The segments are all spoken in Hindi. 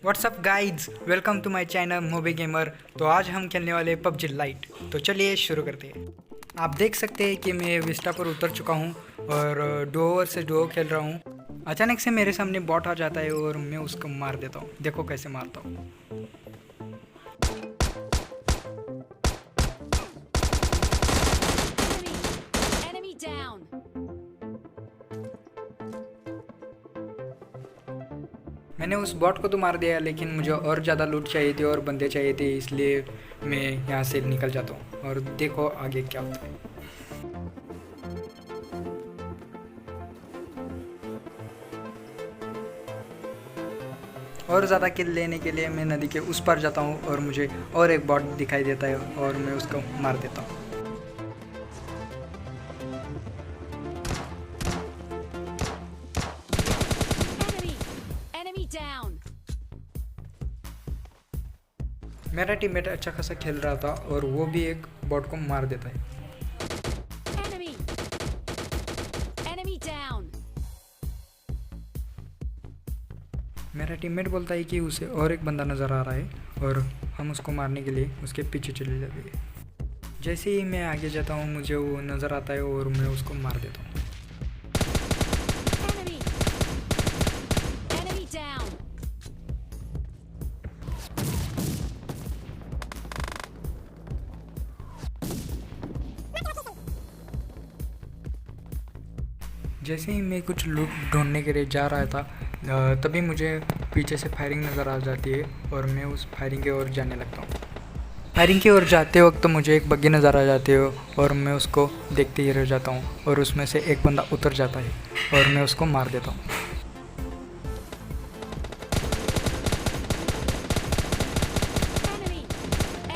WhatsApp guys, welcome to my channel movie gamer. तो आज हम खेलने वाले पबजी लाइट। तो चलिए शुरू करते हैं। आप देख सकते हैं कि मैं विस्टा पर उतर चुका हूँ और डुओ वर्सेस डुओ खेल रहा हूँ। अचानक से मेरे सामने बॉट आ जाता है और मैं उसको मार देता हूँ। देखो कैसे मारता हूँ। Enemy down. मैंने उस बॉट को तो मार दिया, लेकिन मुझे और ज़्यादा लूट चाहिए थी और बंदे चाहिए थे, इसलिए मैं यहाँ से निकल जाता हूँ। और देखो आगे क्या होता है। और ज़्यादा किल लेने के लिए मैं नदी के उस पार जाता हूँ और मुझे और एक बॉट दिखाई देता है और मैं उसको मार देता हूँ। Enemy down. मेरा टीममेट अच्छा खासा खेल रहा था और वो भी एक बॉट को मार देता है। Enemy. Enemy down. मेरा टीममेट बोलता है कि उसे और एक बंदा नज़र आ रहा है और हम उसको मारने के लिए उसके पीछे चले जाते हैं। जैसे ही मैं आगे जाता हूँ मुझे वो नज़र आता है और मैं उसको मार देता हूँ। Enemy. Enemy down. जैसे ही मैं कुछ लूट ढूंढने के लिए जा रहा था तभी मुझे पीछे से फायरिंग नज़र आ जाती है और मैं उस फायरिंग की ओर जाने लगता हूँ। फायरिंग की ओर जाते वक्त मुझे एक बग्गी नज़र आ जाती है और मैं उसको देखते ही रह जाता हूँ और उसमें से एक बंदा उतर जाता है और मैं उसको मार देता हूँ। Enemy.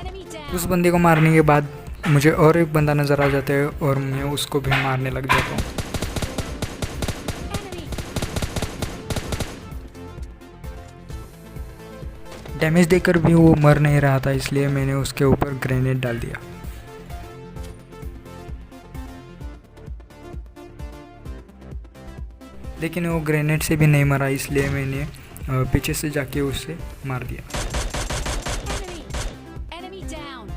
Enemy down. उस बंदे को मारने के बाद मुझे और एक बंदा नज़र आ जाता है और मैं उसको भी मारने लग जाता हूँ। Enemy. डैमेज देकर भी वो मर नहीं रहा था, इसलिए मैंने उसके ऊपर ग्रेनेड डाल दिया। लेकिन वो ग्रेनेड से भी नहीं मरा, इसलिए मैंने पीछे से जाके उससे मार दिया। Enemy. Enemy down.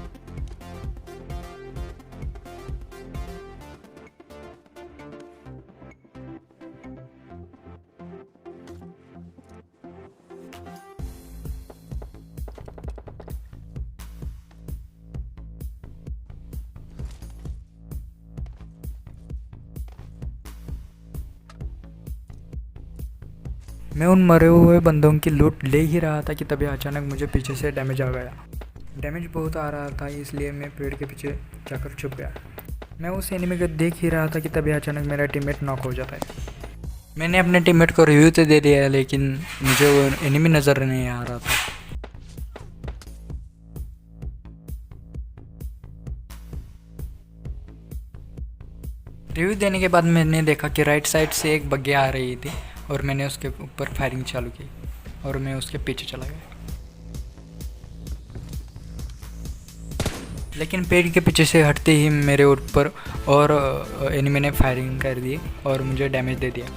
मैं उन मरे हुए बंदों की लूट ले ही रहा था कि तभी अचानक मुझे पीछे से डैमेज आ गया। डैमेज बहुत आ रहा था, इसलिए मैं पेड़ के पीछे जाकर छुप गया। मैं उस एनिमी को देख ही रहा था कि तभी अचानक मेरा टीममेट नॉक हो जाता है। मैंने अपने टीममेट को रिव्यू तो दे दिया, लेकिन मुझे वो एनिमी नज़र नहीं आ रहा था। रिव्यू देने के बाद मैंने देखा कि राइट साइड से एक बग्गी आ रही थी और मैंने उसके ऊपर फायरिंग चालू की और मैं उसके पीछे चला गया। लेकिन पेड़ के पीछे से हटते ही मेरे ऊपर और एनिमी ने फायरिंग कर दी और मुझे डैमेज दे दिया।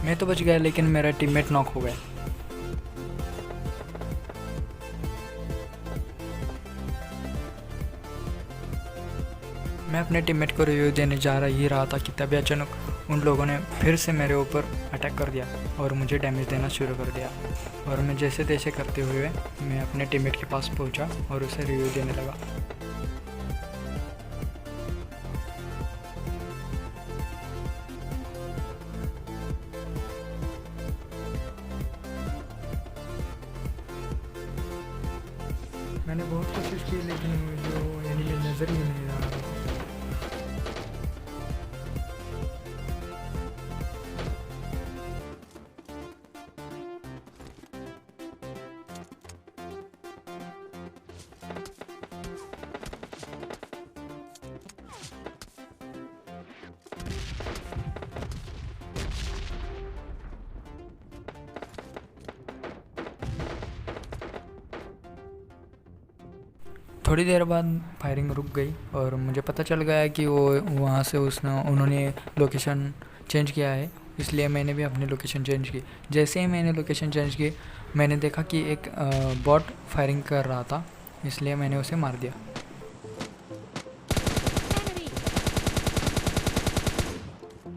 मैं तो बच गया, लेकिन मेरा टीममेट नॉक हो गया। मैं अपने टीममेट को रिव्यू देने जा ही रहा था कि तभी अचानक उन लोगों ने फिर से मेरे ऊपर अटैक कर दिया और मुझे डैमेज देना शुरू कर दिया। और मैं जैसे तैसे करते हुए मैं अपने टीममेट के पास पहुंचा और उसे रिव्यू देने लगा। मैंने बहुत कोशिश की, लेकिन मुझे वो एनिमी नज़र ही नहीं आ रहा था। थोड़ी देर बाद फायरिंग रुक गई और मुझे पता चल गया कि वो वहाँ से उन्होंने लोकेशन चेंज किया है, इसलिए मैंने भी अपनी लोकेशन चेंज की। जैसे ही मैंने लोकेशन चेंज की, मैंने देखा कि एक बॉट फायरिंग कर रहा था, इसलिए मैंने उसे मार दिया।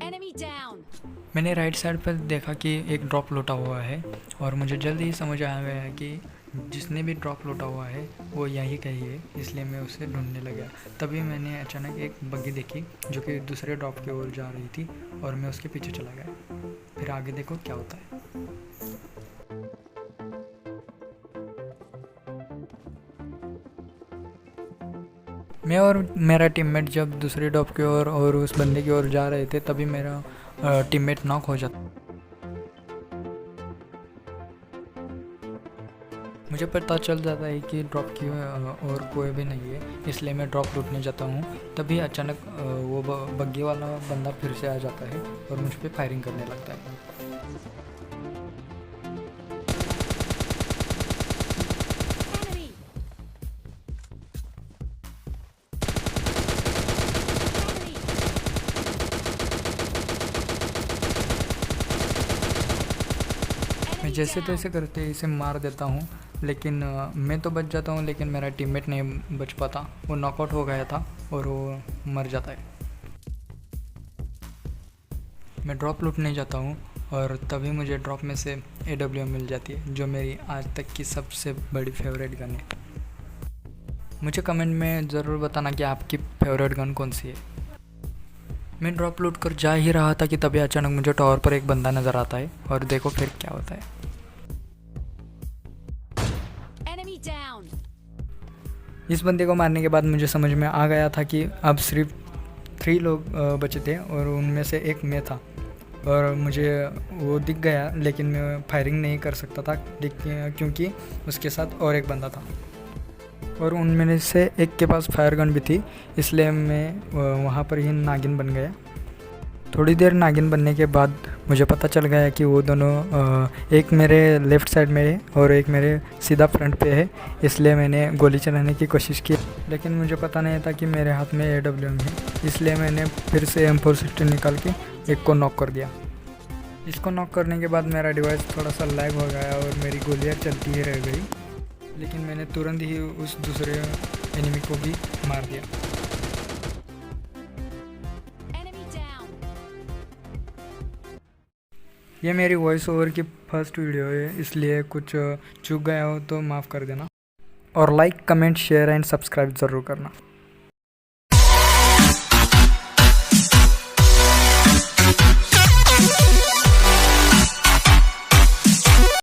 Enemy down. मैंने राइट साइड पर देखा कि एक ड्रॉप लूटा हुआ है और मुझे जल्दी ही समझ आ गया है कि जिसने भी ड्रॉप लूटा हुआ है वो यही कहीं है, इसलिए मैं उसे ढूंढने लगा। तभी मैंने अचानक एक बग्गी देखी जो कि दूसरे ड्रॉप की ओर जा रही थी और मैं उसके पीछे चला गया। फिर आगे देखो क्या होता है। मैं और मेरा टीममेट जब दूसरे ड्रॉप की ओर और उस बंदे की ओर जा रहे थे, तभी मेरा टीममेट नॉक हो जाता। मुझे पता चल जाता है कि ड्रॉप की और कोई भी नहीं है, इसलिए मैं ड्रॉप लूटने जाता हूँ। तभी अचानक वो बग्गी वाला बंदा फिर से आ जाता है और मुझ पर फायरिंग करने लगता है। Enemy. मैं जैसे तैसे करते इसे मार देता हूँ, लेकिन मैं तो बच जाता हूँ, लेकिन मेरा टीममेट नहीं बच पाता। वो नॉकआउट हो गया था और वो मर जाता है। मैं ड्रॉप लूटने जाता हूँ और तभी मुझे ड्रॉप में से AWM मिल जाती है, जो मेरी आज तक की सबसे बड़ी फेवरेट गन है। मुझे कमेंट में ज़रूर बताना कि आपकी फेवरेट गन कौन सी है। मैं ड्रॉप लूट कर जा ही रहा था कि तभी अचानक मुझे टावर पर एक बंदा नज़र आता है और देखो फिर क्या होता है। Enemy down. इस बंदे को मारने के बाद मुझे समझ में आ गया था कि अब सिर्फ 3 लोग बचे थे और उनमें से एक मैं था। और मुझे वो दिख गया, लेकिन मैं फायरिंग नहीं कर सकता था क्योंकि उसके साथ और एक बंदा था और उनमें से एक के पास फायर गन भी थी, इसलिए मैं वहाँ पर ही नागिन बन गया। थोड़ी देर नागिन बनने के बाद मुझे पता चल गया कि वो दोनों एक मेरे लेफ़्ट साइड में है और एक मेरे सीधा फ्रंट पे है, इसलिए मैंने गोली चलाने की कोशिश की, लेकिन मुझे पता नहीं था कि मेरे हाथ में AWM है, इसलिए मैंने फिर से M416 निकाल के एक को नॉक कर दिया। इसको नॉक करने के बाद मेरा डिवाइस थोड़ा सा लैग हो गया और मेरी गोलियाँ चलती ही रह गई, लेकिन मैंने तुरंत ही उस दूसरे एनिमी को भी मार दिया। Enemy down. ये मेरी वॉइस ओवर की फर्स्ट वीडियो है, इसलिए कुछ चूक गया हो तो माफ़ कर देना और like, comment, share and subscribe ज़रूर करना।